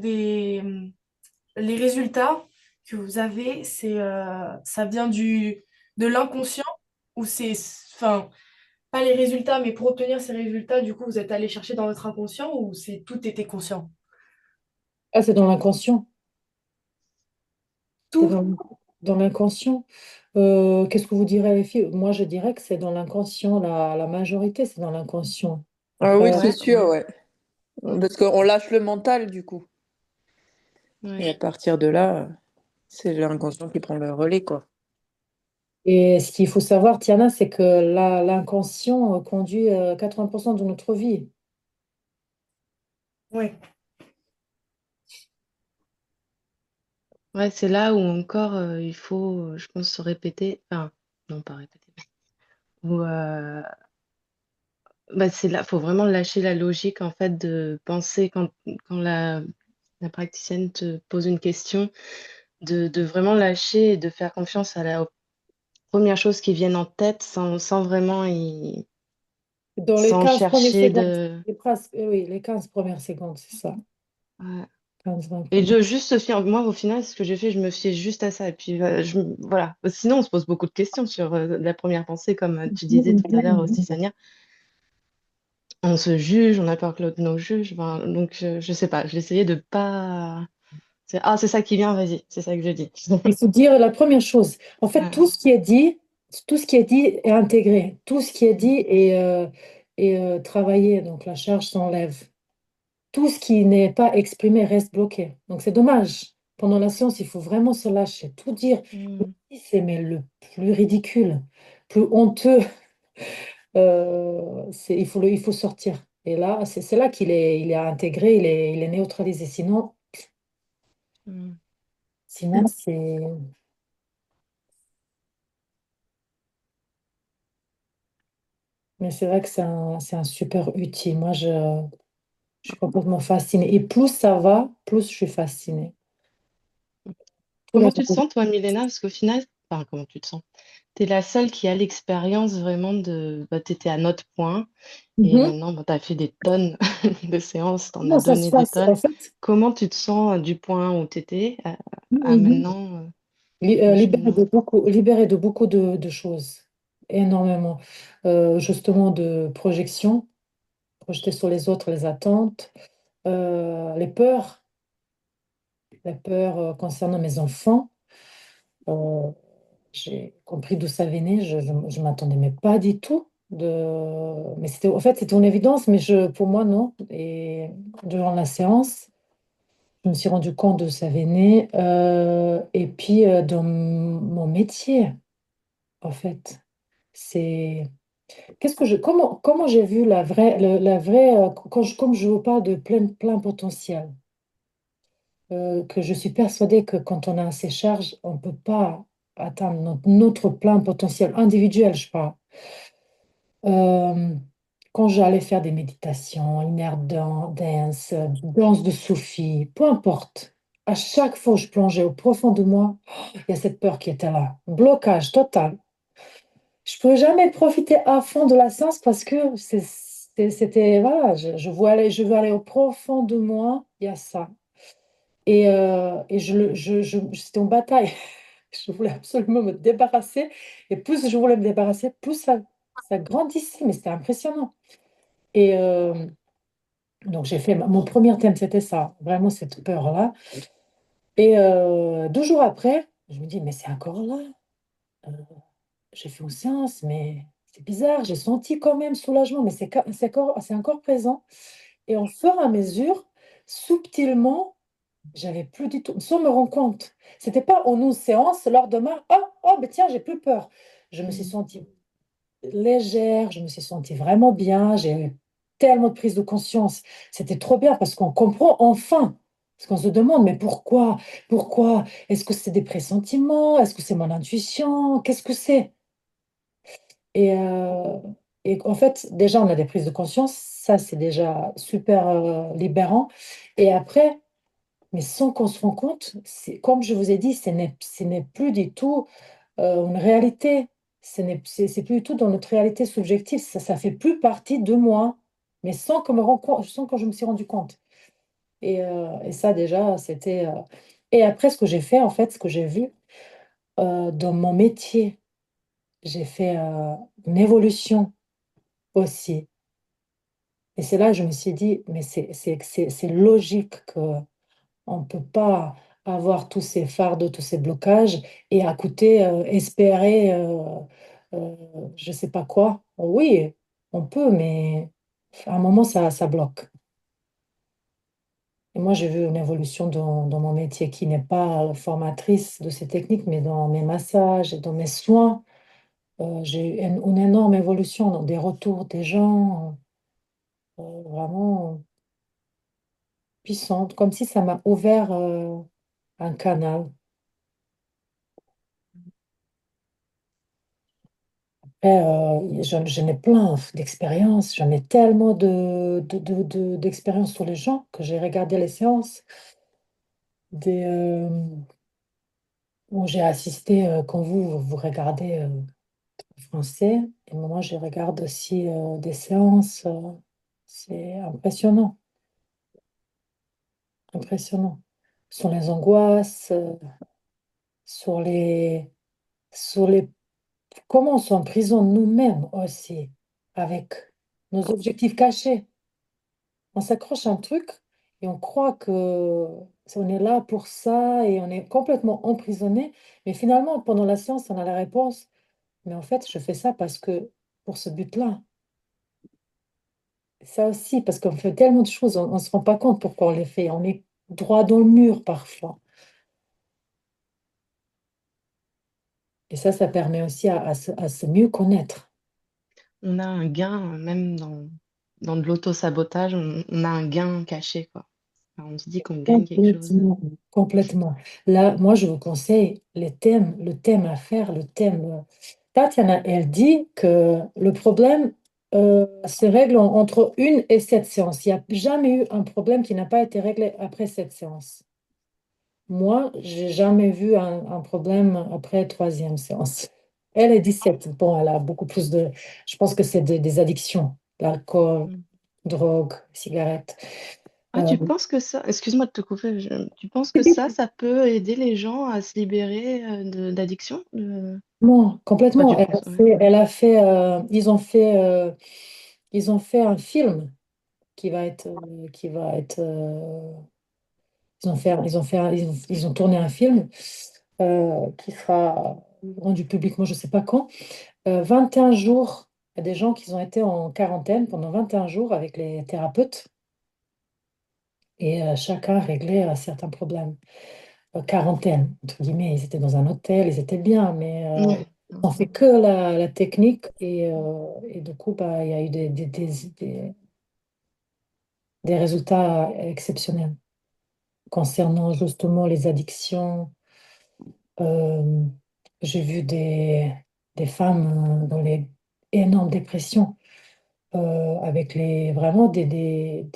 les résultats que vous avez, ça vient de l'inconscient ou enfin, pas les résultats, mais pour obtenir ces résultats, du coup, vous êtes allé chercher dans votre inconscient ou tout était conscient? Ah, c'est dans l'inconscient. C'est Tout. dans l'inconscient. Qu'est-ce que vous direz, les filles? Moi, je dirais que c'est dans l'inconscient. La majorité, c'est dans l'inconscient. Ah oui, Après, c'est Ouais, sûr, ouais. ouais. Mm. Parce qu'on lâche le mental, du coup. Et à Ouais. partir de là, c'est l'inconscient qui prend le relais, quoi. et ce qu'il faut savoir, Tiana, c'est que l'inconscient conduit 80% de notre vie. Ouais. Ouais, c'est là où encore il faut, je pense, se répéter. Enfin, non, pas répéter. Ou, bah, c'est là, faut vraiment lâcher la logique en fait de penser quand la praticienne te pose une question, de vraiment lâcher et de faire confiance aux premières choses qui viennent en tête sans vraiment Dans les sans 15 premières chercher secondes. de. Oui, les 15 premières secondes, c'est ça. Ouais. 15-20 Et premières. juste se fier, moi au final, ce que j'ai fait, je me fiais juste à ça. Et puis voilà. Sinon, on se pose beaucoup de questions sur la première pensée, comme tu disais tout à l'heure aussi, Sania. On se juge, on a peur que l'autre nous juge. Ben, donc, je sais pas, j'essayais de pas. C'est ça qui vient, vas-y, c'est ça que je dis. Il faut dire la première chose. En fait, Ouais. tout ce qui est dit est intégré. Tout ce qui est dit est travaillé. Donc, la charge s'enlève. Tout ce qui n'est pas exprimé reste bloqué. Donc, c'est dommage. Pendant la séance, il faut vraiment se lâcher, tout dire. Mm, C'est mais le plus ridicule, plus honteux. Il faut sortir. Et là, c'est là il est intégré, il est neutralisé. Sinon, mm. sinon c'est Mais c'est vrai que c'est un super outil. Moi, je suis complètement fascinée. Et plus ça va, plus je suis fascinée. Tous les Comment tu te sens, toi, Milena? Parce qu'au final, enfin, comment tu te sens? Tu es la seule qui a l'expérience vraiment de... Bah, tu étais à notre point et Mhm. maintenant, bah, tu as fait des tonnes de séances, tu en as Comment ça se donné des passe? En tonnes. fait, Comment tu te sens du point où tu étais à mhm. maintenant le Libérée cheminement? libérée de beaucoup de choses, énormément. Justement, de projection, projeter sur les autres, les attentes, les peurs, concernant mes enfants. Euh, j'ai compris d'où ça venait, je m'attendais mais pas du tout. Mais c'était, en fait, c'était une évidence, mais pour moi, non. Et durant la séance, je me suis rendu compte d'où ça venait. Et puis, dans mon métier, en fait, c'est comment j'ai vu la vraie comme je vous parle de plein potentiel, que je suis persuadée que quand on a assez de charge, on ne peut pas atteindre notre plein potentiel individuel, je parle. Euh, Quand j'allais faire des méditations, dance, danse de Sophie, peu importe, à chaque fois que je plongeais au profond de moi, il y a cette peur qui était là, blocage total. Je ne pouvais jamais profiter à fond de la séance parce que c'était, voilà, je veux aller au profond de moi, il y a ça. Et c'était une bataille. Je voulais absolument me débarrasser. Et plus je voulais me débarrasser, plus ça grandissait. Mais c'était impressionnant. Et donc, j'ai fait mon premier thème, c'était ça, vraiment cette peur-là. Et 2 jours après, je me dis, mais c'est encore là. Euh, j'ai fait une séance, mais c'est bizarre. J'ai senti quand même soulagement, mais c'est encore présent. Et au fur et à mesure, subtilement, j'avais plus du tout, sans me rendre compte. C'était pas en une séance, le lendemain, oh, ben tiens, j'ai plus peur. Je me suis Mm. sentie légère, je me suis sentie vraiment bien, j'ai eu tellement de prise de conscience. C'était trop bien parce qu'on comprend enfin. Parce qu'on se demande, mais pourquoi? Pourquoi? Est-ce que c'est des pressentiments? Est-ce que c'est mon intuition? Qu'est-ce que c'est? Et, euh, et en fait, déjà, on a des prises de conscience. Ça, c'est déjà super libérant. Et après, mais sans qu'on se rende compte, comme je vous ai dit, ce n'est plus du tout une réalité. C'est plus du tout dans notre réalité subjective. Ça fait plus partie de moi, mais sans que je me suis rendu compte. Et ça, déjà, c'était. Et après, ce que j'ai fait, en fait, ce que j'ai vu dans mon métier, j'ai fait une évolution aussi. Et c'est là que je me suis dit, mais c'est logique on ne peut pas avoir tous ces fardeaux, tous ces blocages et à côté espérer euh, je ne sais pas quoi. Oui, on peut, mais à un moment, ça bloque. Et moi, j'ai vu une évolution dans mon métier qui n'est pas formatrice de ces techniques, mais dans mes massages et dans mes soins. J'ai eu une énorme évolution dans des retours des gens, vraiment puissantes, comme si ça m'a ouvert un canal. J'en ai plein d'expériences, j'en ai tellement d'expériences sur les gens que j'ai regardé les séances où j'ai assisté quand vous regardez en français et moi je regarde aussi des séances. C'est impressionnant, impressionnant. Sur les angoisses, sur sur les comment on s'emprisonne nous-mêmes aussi avec nos objectifs cachés. On s'accroche à un truc et on croit que on est là pour ça et on est complètement emprisonné. Mais finalement, pendant la séance, on a la réponse. Mais en fait, je fais ça parce que pour ce but-là. Ça aussi, parce qu'on fait tellement de choses, on ne se rend pas compte pourquoi on les fait. On est droit dans le mur parfois. Et ça permet aussi à se mieux connaître. On a un gain, même dans de l'auto-sabotage, on a un gain caché, quoi. Enfin, on se dit qu'on gagne quelque chose. Complètement, complètement. Là, moi, je vous conseille le thème à faire, le thème. Tatiana, elle dit que le problème, se règle entre 1 et 7 séances. Il n'y a jamais eu un problème qui n'a pas été réglé après 7 séances. Moi, j'ai jamais vu un problème après troisième séance. Elle est 17. Bon, elle a beaucoup plus de... Je pense que c'est des addictions, l'alcool, Mm. drogue, cigarettes. Ah, Euh, tu penses que ça, excuse-moi de te couper, tu penses que ça peut aider les gens à se libérer d'addiction? non, Enfin, complètement. tu penses, ouais. Ils ont fait un film qui va être, ils ont tourné un film qui sera rendu public, moi je sais pas quand. 21 jours, il y a des gens qui ont été en quarantaine pendant 21 jours avec les thérapeutes et chacun réglait certains problèmes. Quarantaine, entre guillemets, ils étaient dans un hôtel, ils étaient bien, mais Ouais. ils n'ont fait que la technique et du coup, bah, il y a eu des résultats exceptionnels concernant justement les addictions. Euh, j'ai vu des femmes dans les énormes dépressions avec vraiment des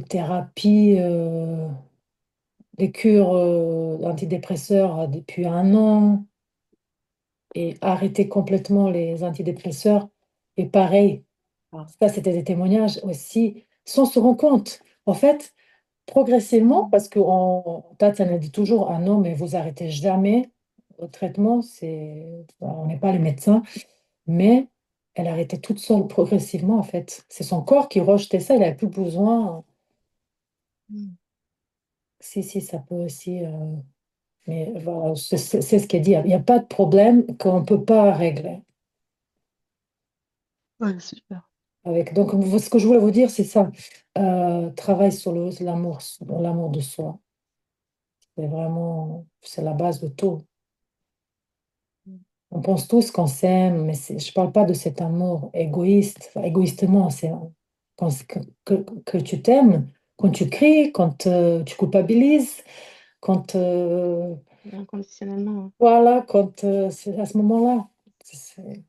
thérapies, des cures antidépresseurs depuis 1 an et arrêter complètement les antidépresseurs. Et pareil, alors ça c'était des témoignages aussi, sans se rendre compte. En fait, progressivement, Mm. parce Tatiana dit toujours, ah non, mais vous arrêtez jamais le traitement, on n'est pas les médecins, mais elle arrêtait toute seule progressivement, en fait. C'est son corps qui rejetait ça, il n'avait plus besoin. Mm. Si, si, ça peut aussi. Mais voilà, c'est ce qu'elle dit. Il n'y a pas de problème qu'on ne peut pas régler. Ouais, super. Donc, ce que je voulais vous dire, c'est ça. Travaille sur l'amour de soi. C'est la base de tout. On pense tous qu'on s'aime, mais je ne parle pas de cet amour égoïste, enfin, égoïstement, c'est que tu t'aimes, quand tu cries, quand tu culpabilises, quand, Inconditionnellement. voilà, quand c'est à ce moment-là. C'est-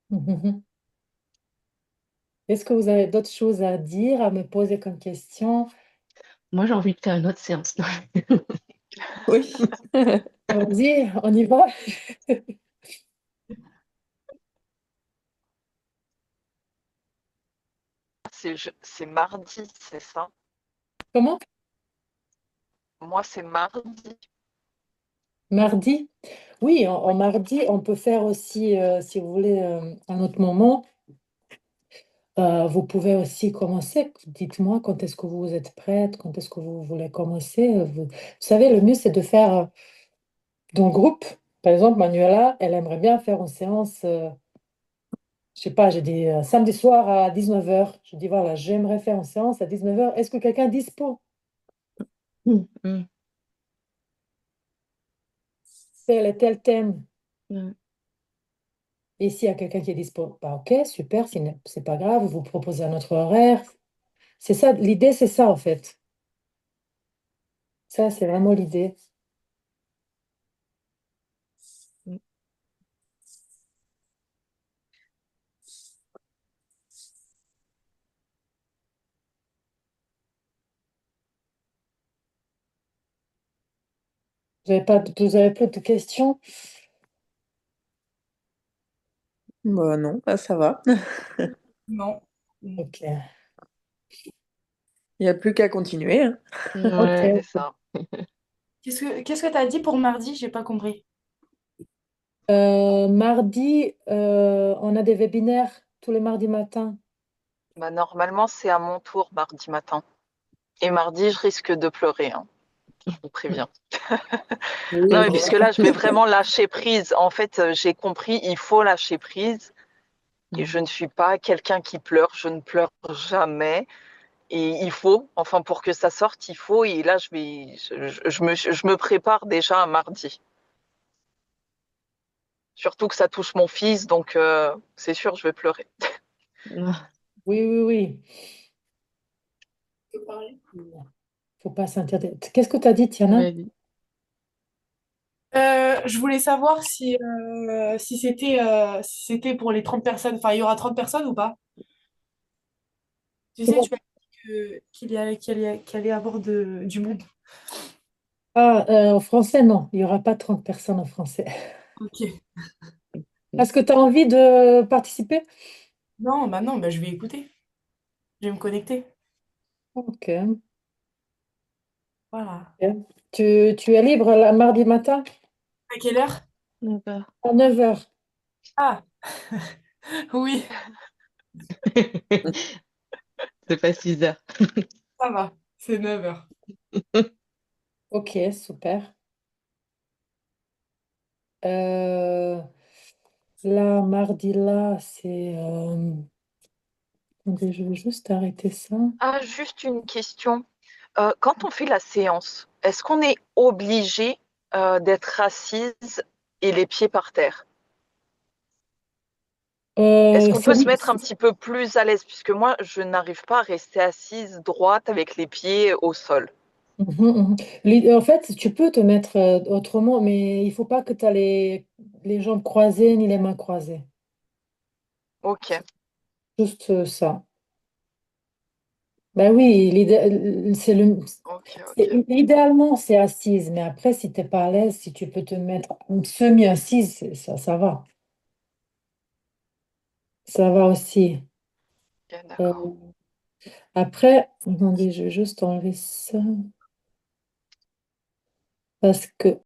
Mhm. Est-ce que vous avez d'autres choses à dire, à me poser comme question? Moi, j'ai envie de faire une autre séance. Oui. Vas-y, on y va. C'est mardi, c'est ça? Comment? Moi, c'est mardi. Mardi? Oui, en Oui. mardi, on peut faire aussi, si vous voulez, un autre moment. Vous pouvez aussi commencer. Dites-moi quand est-ce que vous êtes prête, quand est-ce que vous voulez commencer. Vous savez, le mieux, c'est de faire dans le groupe. Par exemple, Manuela, elle aimerait bien faire une séance, je sais pas, j'ai dit samedi soir à 19h. Je dis, voilà, j'aimerais faire une séance à 19h. Est-ce que quelqu'un est dispo? Mm. Mm. Tel et tel thème. Ouais. Et s'il y a quelqu'un qui est dispo, bah ok, super, c'est pas grave, vous proposez un autre horaire. C'est ça, l'idée, c'est ça en fait. Ça, c'est vraiment l'idée. Mm. Vous avez plus de questions? Bah non, bah, ça va. Non. Ok. Il n'y a plus qu'à continuer, hein. Ouais. C'est Ok. ça. Qu'est-ce que tu as dit pour mardi? J'ai pas compris. Mardi, on a des webinaires tous les mardis matins. Bah, normalement, c'est à mon tour mardi matin. Et mardi, je risque de pleurer, hein, je vous préviens. Oui, Non, on mais va puisque là, je vais vraiment lâcher prise. En fait, j'ai compris, il faut lâcher prise. Et Mm. je ne suis pas quelqu'un qui pleure, je ne pleure jamais. Et il faut, enfin, pour que ça sorte, il faut. Et là, je me prépare déjà à mardi. Surtout que ça touche mon fils, donc c'est sûr, je vais pleurer. Ah, Oui, oui, Tu peux parler? oui. Faut pas s'interdire. Qu'est-ce que tu as dit, Tiana? Ouais. Je voulais savoir si c'était pour les 30 personnes. Enfin, il y aura 30 personnes ou pas? Tu sais, tu m'as dit qu'il allait y avoir du monde. Ah, en français, non. Il n'y aura pas 30 personnes en français. Ok. Est-ce que tu as envie de participer? Non, bah non, bah je vais écouter. Je vais me connecter. Ok. Voilà. Ok. Tu es libre mardi matin À quelle heure? D'accord. à 9 heures. Ah, oui, C'est pas 6 heures. ça va. C'est 9 heures. Ok, super. Euh, Là, mardi, là, c'est... attendez, je vais juste arrêter ça. Ah, juste une question. Quand on fait la séance, est-ce qu'on est obligé d'être assise et les pieds par terre? Est-ce qu'on peut se mettre un petit peu plus à l'aise? Puisque moi, je n'arrive pas à rester assise droite avec les pieds au sol. Mhm, mhm. En fait, tu peux te mettre autrement, mais il faut pas que tu as les jambes croisées ni les mains croisées. Ok, C'est juste ça. Ben oui, ok, ok. idéalement, c'est assise, mais après, si tu n'es pas à l'aise, si tu peux te mettre semi-assise, ça va. Ça va aussi. Ok, Euh, d'accord. Après, attendez, je vais juste enlever ça parce que